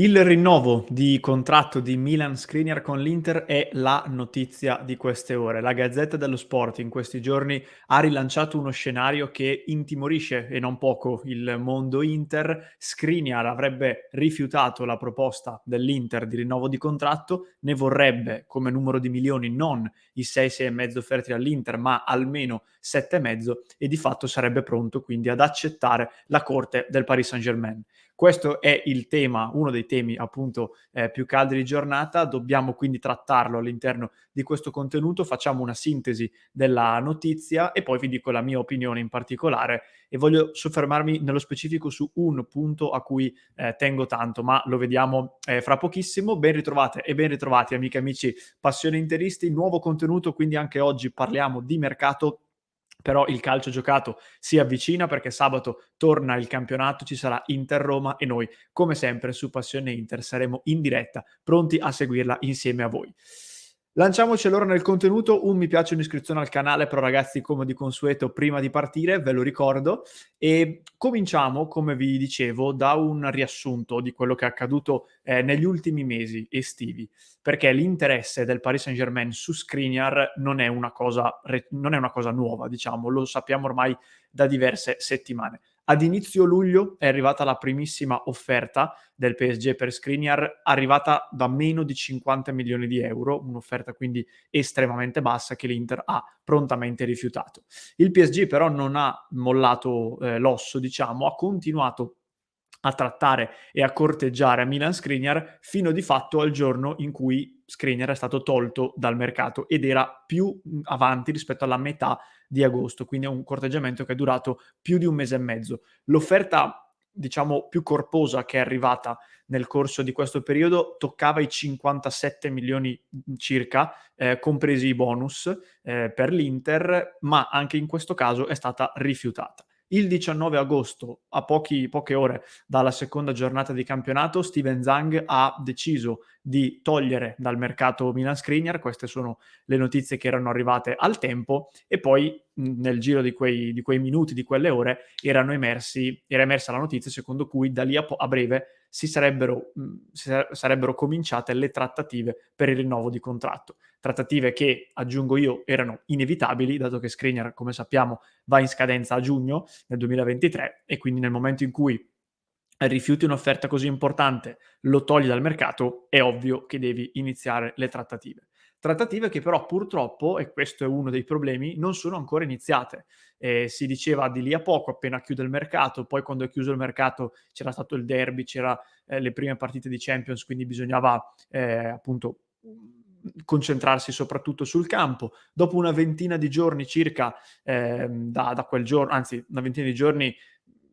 Il rinnovo di contratto di Milan Skriniar con l'Inter è la notizia di queste ore. La Gazzetta dello Sport in questi giorni ha rilanciato uno scenario che intimorisce e non poco il mondo Inter. Skriniar avrebbe rifiutato la proposta dell'Inter di rinnovo di contratto, ne vorrebbe come numero di milioni non i 6-6,5 offerti dall'Inter, ma almeno 7,5 e di fatto sarebbe pronto quindi ad accettare la corte del Paris Saint-Germain. Questo è il tema, uno dei temi appunto più caldi di giornata, dobbiamo quindi trattarlo all'interno di questo contenuto, facciamo una sintesi della notizia e poi vi dico la mia opinione in particolare e voglio soffermarmi nello specifico su un punto a cui tengo tanto, ma lo vediamo fra pochissimo. Ben ritrovate e ben ritrovati amiche e amici passione interisti, nuovo contenuto, quindi anche oggi parliamo di mercato. Però il calcio giocato si avvicina perché sabato torna il campionato, ci sarà Inter-Roma e noi, come sempre, su Passione Inter saremo in diretta, pronti a seguirla insieme a voi. Lanciamoci allora nel contenuto, un mi piace e un'iscrizione al canale, però ragazzi come di consueto prima di partire ve lo ricordo e cominciamo, come vi dicevo, da un riassunto di quello che è accaduto negli ultimi mesi estivi, perché l'interesse del Paris Saint-Germain su Skriniar non è una cosa nuova, diciamo, lo sappiamo ormai da diverse settimane. Ad inizio luglio è arrivata la primissima offerta del PSG per Skriniar, arrivata da meno di 50 milioni di euro, un'offerta quindi estremamente bassa che l'Inter ha prontamente rifiutato. Il PSG però non ha mollato l'osso, diciamo, ha continuato a trattare e a corteggiare a Milan Skriniar fino di fatto al giorno in cui Skriniar è stato tolto dal mercato ed era più avanti rispetto alla metà di agosto, quindi è un corteggiamento che è durato più di un mese e mezzo. L'offerta, diciamo, più corposa che è arrivata nel corso di questo periodo toccava i 57 milioni circa, compresi i bonus per l'Inter, ma anche in questo caso è stata rifiutata. Il 19 agosto, a poche ore dalla seconda giornata di campionato, Steven Zhang ha deciso di togliere dal mercato Milan Skriniar, queste sono le notizie che erano arrivate al tempo, e poi nel giro di quei minuti, di quelle ore, era emersa la notizia secondo cui da lì a breve sarebbero cominciate le trattative per il rinnovo di contratto. Trattative che, aggiungo io, erano inevitabili, dato che Skriniar, come sappiamo, va in scadenza a giugno nel 2023 e quindi nel momento in cui rifiuti un'offerta così importante, lo togli dal mercato, è ovvio che devi iniziare le trattative. Trattative che però purtroppo, e questo è uno dei problemi, non sono ancora iniziate. Si diceva di lì a poco, appena chiude il mercato, poi quando è chiuso il mercato c'era stato il derby, c'era le prime partite di Champions, quindi bisognava appunto concentrarsi soprattutto sul campo. Dopo una ventina di giorni circa da quel giorno, anzi una ventina di giorni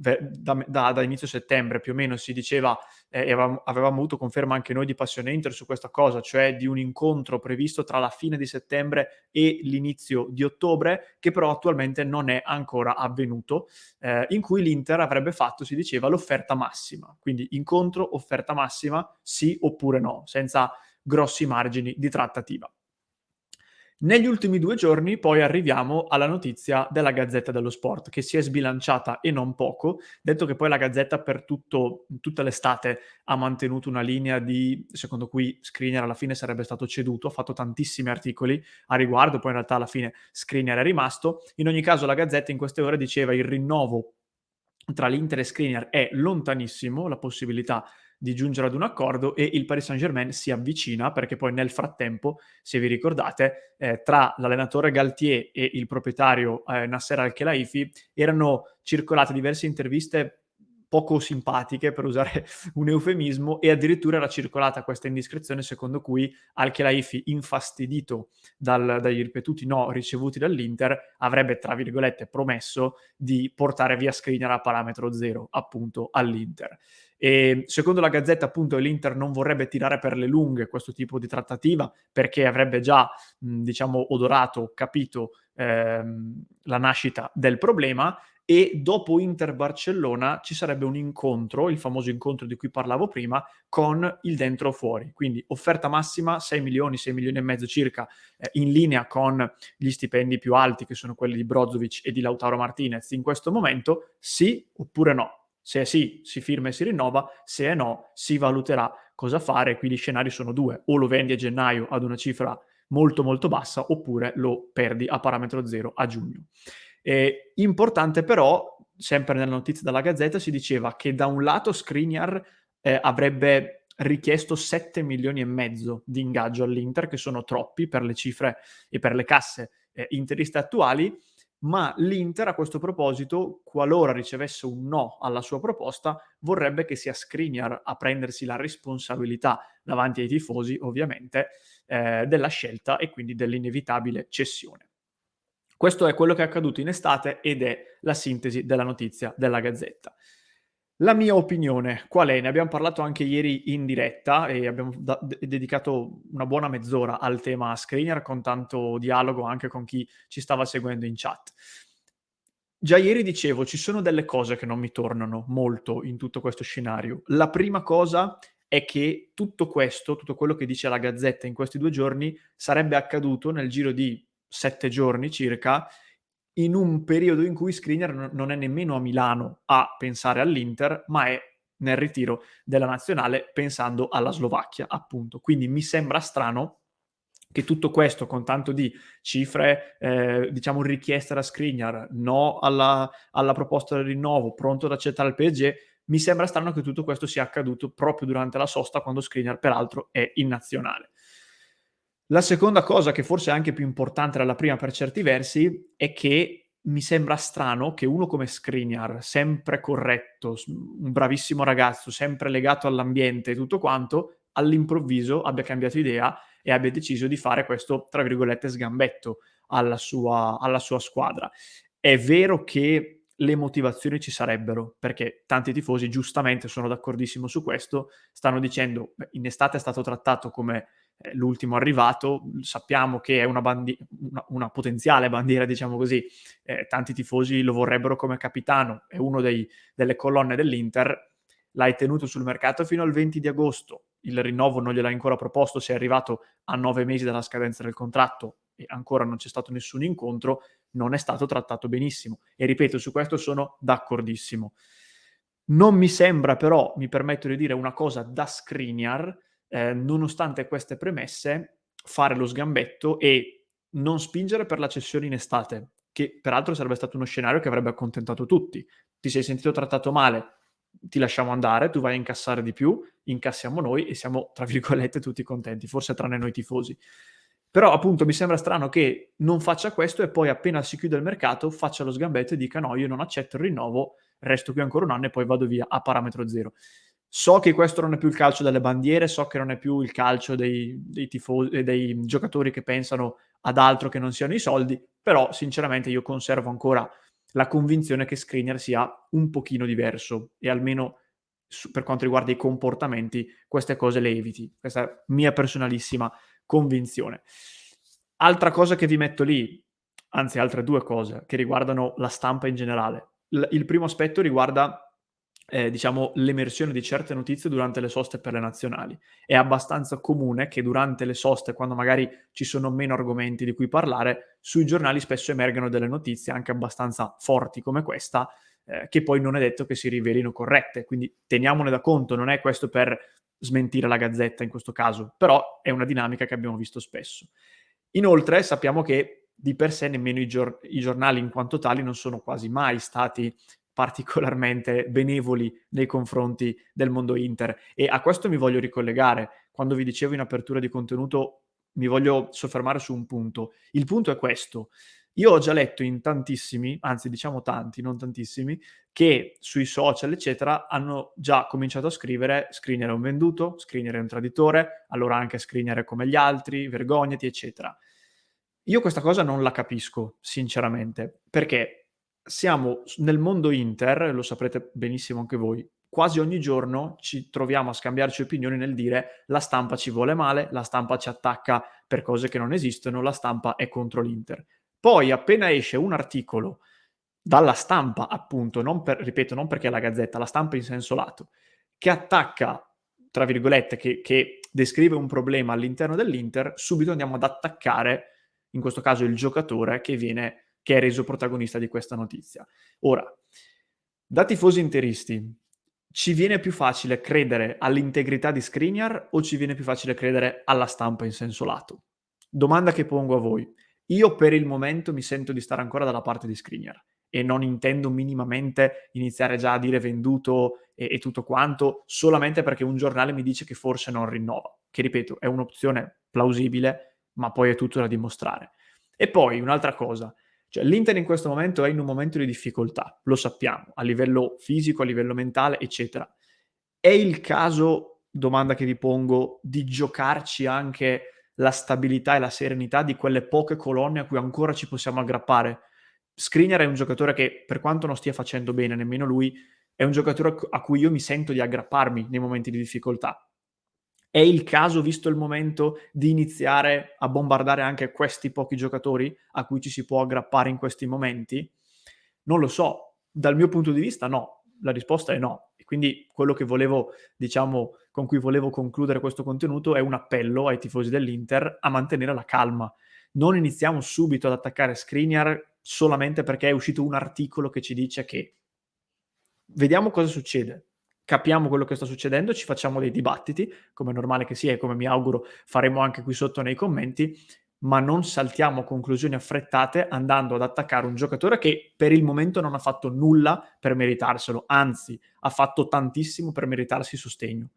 da inizio settembre più o meno si diceva e avevamo avuto conferma anche noi di Passione Inter su questa cosa, cioè di un incontro previsto tra la fine di settembre e l'inizio di ottobre, che però attualmente non è ancora avvenuto, in cui l'Inter avrebbe fatto, si diceva, l'offerta massima. Quindi incontro, offerta massima, sì oppure no, senza grossi margini di trattativa. Negli ultimi 2 giorni poi arriviamo alla notizia della Gazzetta dello Sport, che si è sbilanciata e non poco, detto che poi la Gazzetta per tutta l'estate ha mantenuto una linea secondo cui Skriniar alla fine sarebbe stato ceduto, ha fatto tantissimi articoli a riguardo, poi in realtà alla fine Skriniar è rimasto. In ogni caso la Gazzetta in queste ore diceva il rinnovo tra l'Inter e Skriniar è lontanissimo, la possibilità di giungere ad un accordo e il Paris Saint-Germain si avvicina perché poi nel frattempo, se vi ricordate, tra l'allenatore Galtier e il proprietario Nasser Al-Khelaifi erano circolate diverse interviste poco simpatiche, per usare un eufemismo, e addirittura era circolata questa indiscrezione secondo cui Al-Khelaifi, infastidito dai ripetuti no ricevuti dall'Inter, avrebbe, tra virgolette, promesso di portare via Skriniar a parametro zero, appunto, all'Inter. E secondo la Gazzetta, appunto, l'Inter non vorrebbe tirare per le lunghe questo tipo di trattativa perché avrebbe già, diciamo, odorato, capito la nascita del problema e dopo Inter-Barcellona ci sarebbe un incontro, il famoso incontro di cui parlavo prima, con il dentro o fuori. Quindi offerta massima 6 milioni, 6 milioni e mezzo circa, in linea con gli stipendi più alti che sono quelli di Brozovic e di Lautaro Martinez in questo momento, sì oppure no? Se è sì, si firma e si rinnova, se è no, si valuterà cosa fare. Qui gli scenari sono 2: o lo vendi a gennaio ad una cifra molto, molto bassa, oppure lo perdi a parametro zero a giugno. Importante però, sempre nella notizia della Gazzetta, si diceva che da un lato Skriniar avrebbe richiesto 7,5 milioni di ingaggio all'Inter, che sono troppi per le cifre e per le casse interiste attuali, ma l'Inter a questo proposito, qualora ricevesse un no alla sua proposta, vorrebbe che sia Skriniar a prendersi la responsabilità davanti ai tifosi, ovviamente, della scelta e quindi dell'inevitabile cessione. Questo è quello che è accaduto in estate ed è la sintesi della notizia della Gazzetta. La mia opinione qual è? Ne abbiamo parlato anche ieri in diretta e abbiamo dedicato una buona mezz'ora al tema Skriniar, con tanto dialogo anche con chi ci stava seguendo in chat. Già ieri dicevo, ci sono delle cose che non mi tornano molto in tutto questo scenario. La prima cosa è che tutto questo, tutto quello che dice la Gazzetta in questi 2 giorni, sarebbe accaduto nel giro di 7 giorni circa, in un periodo in cui Skriniar non è nemmeno a Milano a pensare all'Inter, ma è nel ritiro della nazionale pensando alla Slovacchia, appunto. Quindi mi sembra strano che tutto questo, con tanto di cifre, diciamo richieste da Skriniar, no alla proposta del rinnovo, pronto ad accettare il PSG, mi sembra strano che tutto questo sia accaduto proprio durante la sosta, quando Skriniar peraltro è in nazionale. La seconda cosa, che forse è anche più importante della prima per certi versi, è che mi sembra strano che uno come Skriniar, sempre corretto, un bravissimo ragazzo, sempre legato all'ambiente e tutto quanto, all'improvviso abbia cambiato idea e abbia deciso di fare questo, tra virgolette, "sgambetto" alla sua squadra. È vero che le motivazioni ci sarebbero, perché tanti tifosi, giustamente, sono d'accordissimo su questo, stanno dicendo: "Beh, in estate è stato trattato come l'ultimo arrivato, sappiamo che è una potenziale bandiera, diciamo così, tanti tifosi lo vorrebbero come capitano, è uno delle colonne dell'Inter, l'hai tenuto sul mercato fino al 20 di agosto, il rinnovo non gliel'hai ancora proposto, sei arrivato a 9 mesi dalla scadenza del contratto e ancora non c'è stato nessun incontro, non è stato trattato benissimo". E ripeto, su questo sono d'accordissimo. Non mi sembra però, mi permetto di dire, una cosa da Skriniar, nonostante queste premesse, fare lo sgambetto e non spingere per la cessione in estate, che peraltro sarebbe stato uno scenario che avrebbe accontentato tutti. Ti sei sentito trattato male, ti lasciamo andare, tu vai a incassare di più, incassiamo noi e siamo, tra virgolette, tutti contenti, forse tranne noi tifosi. Però appunto mi sembra strano che non faccia questo e poi appena si chiude il mercato faccia lo sgambetto e dica: "No, io non accetto il rinnovo, resto qui ancora 1 anno e poi vado via a parametro zero". So che questo non è più il calcio delle bandiere, so che non è più il calcio dei giocatori che pensano ad altro che non siano i soldi, però sinceramente io conservo ancora la convinzione che Skriniar sia un pochino diverso e almeno per quanto riguarda i comportamenti queste cose le eviti. Questa è mia personalissima convinzione. Altra cosa che vi metto lì, anzi altre 2 cose che riguardano la stampa in generale. Il primo aspetto riguarda, diciamo, l'emersione di certe notizie durante le soste per le nazionali. È abbastanza comune che durante le soste, quando magari ci sono meno argomenti di cui parlare, sui giornali spesso emergano delle notizie anche abbastanza forti come questa, che poi non è detto che si rivelino corrette. Quindi teniamone da conto, non è questo per smentire la Gazzetta in questo caso, però è una dinamica che abbiamo visto spesso. Inoltre sappiamo che di per sé nemmeno i giornali in quanto tali non sono quasi mai stati particolarmente benevoli nei confronti del mondo Inter e a questo mi voglio ricollegare. Quando vi dicevo in apertura di contenuto mi voglio soffermare su un punto. Il punto è questo: io ho già letto in tantissimi, anzi diciamo tanti, non tantissimi, che sui social, eccetera, hanno già cominciato a scrivere: "Skriniar è un venduto, Skriniar è un traditore, allora anche Skriniar è come gli altri, vergognati", eccetera. Io questa cosa non la capisco sinceramente, perché siamo nel mondo Inter, lo saprete benissimo anche voi, quasi ogni giorno ci troviamo a scambiarci opinioni nel dire: "La stampa ci vuole male, la stampa ci attacca per cose che non esistono, la stampa è contro l'Inter". Poi appena esce un articolo dalla stampa, appunto, non per ripeto, non perché è la Gazzetta, la stampa in senso lato, che attacca, tra virgolette, che descrive un problema all'interno dell'Inter, subito andiamo ad attaccare, in questo caso il giocatore che è reso protagonista di questa notizia. Ora, Da tifosi interisti, ci viene più facile credere all'integrità di Skriniar o ci viene più facile credere alla stampa in senso lato? Domanda che pongo a voi. Io per il momento mi sento di stare ancora dalla parte di Skriniar e non intendo minimamente iniziare già a dire venduto e tutto quanto, solamente perché un giornale mi dice che forse non rinnova, che ripeto è un'opzione plausibile, ma poi è tutto da dimostrare. E poi un'altra cosa, cioè l'Inter in questo momento è in un momento di difficoltà, lo sappiamo, a livello fisico, a livello mentale, eccetera. È il caso, domanda che vi pongo, di giocarci anche la stabilità e la serenità di quelle poche colonne a cui ancora ci possiamo aggrappare? Skriniar è un giocatore che, per quanto non stia facendo bene nemmeno lui, è un giocatore a cui io mi sento di aggrapparmi nei momenti di difficoltà. È il caso, visto il momento, di iniziare a bombardare anche questi pochi giocatori a cui ci si può aggrappare in questi momenti? Non lo so, dal mio punto di vista no, la risposta è no. E quindi quello che volevo, diciamo, con cui volevo concludere questo contenuto è un appello ai tifosi dell'Inter a mantenere la calma. Non iniziamo subito ad attaccare Skriniar solamente perché è uscito un articolo che ci dice che. Vediamo cosa succede. Capiamo quello che sta succedendo, ci facciamo dei dibattiti, come è normale che sia e come mi auguro faremo anche qui sotto nei commenti, ma non saltiamo a conclusioni affrettate andando ad attaccare un giocatore che per il momento non ha fatto nulla per meritarselo, anzi ha fatto tantissimo per meritarsi sostegno.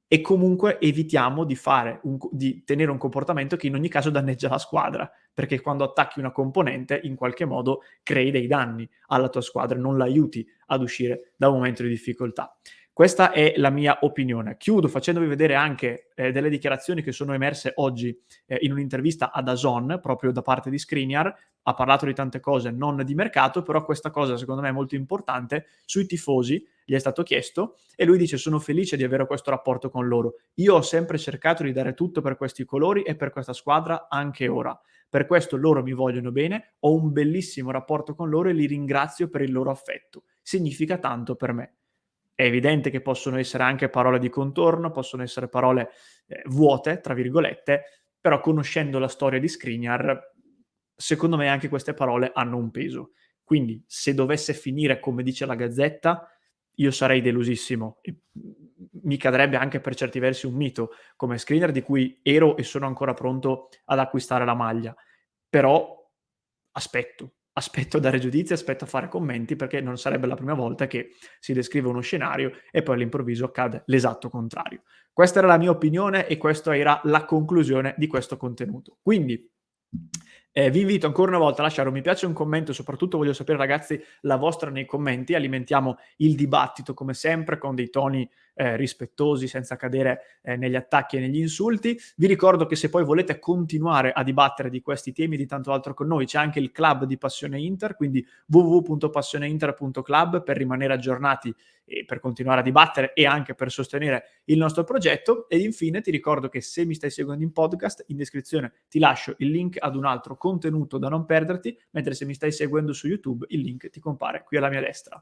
E comunque evitiamo di tenere un comportamento che in ogni caso danneggia la squadra, perché quando attacchi una componente in qualche modo crei dei danni alla tua squadra, non l'aiuti ad uscire da un momento di difficoltà. Questa è la mia opinione. Chiudo facendovi vedere anche delle dichiarazioni che sono emerse oggi in un'intervista a DAZN, proprio da parte di Skriniar. Ha parlato di tante cose, non di mercato, però questa cosa secondo me è molto importante. Sui tifosi gli è stato chiesto e lui dice: sono felice di avere questo rapporto con loro. Io ho sempre cercato di dare tutto per questi colori e per questa squadra anche ora. Per questo loro mi vogliono bene, ho un bellissimo rapporto con loro e li ringrazio per il loro affetto. Significa tanto per me. È evidente che possono essere anche parole di contorno, possono essere parole vuote, tra virgolette, però conoscendo la storia di Skriniar, secondo me anche queste parole hanno un peso. Quindi se dovesse finire come dice la Gazzetta, io sarei delusissimo e mi cadrebbe anche per certi versi un mito come Skriniar di cui ero e sono ancora pronto ad acquistare la maglia. Però aspetto a dare giudizi, aspetto a fare commenti perché non sarebbe la prima volta che si descrive uno scenario e poi all'improvviso accade l'esatto contrario. Questa era la mia opinione e questa era la conclusione di questo contenuto. Quindi vi invito ancora una volta a lasciare un mi piace e un commento, soprattutto voglio sapere ragazzi la vostra nei commenti, alimentiamo il dibattito come sempre con dei toni rispettosi senza cadere negli attacchi e negli insulti. Vi ricordo che se poi volete continuare a dibattere di questi temi e di tanto altro con noi c'è anche il club di Passione Inter, quindi www.passioneinter.club per rimanere aggiornati e per continuare a dibattere e anche per sostenere il nostro progetto. Ed infine ti ricordo che se mi stai seguendo in podcast, in descrizione ti lascio il link ad un altro contenuto da non perderti, mentre se mi stai seguendo su YouTube il link ti compare qui alla mia destra.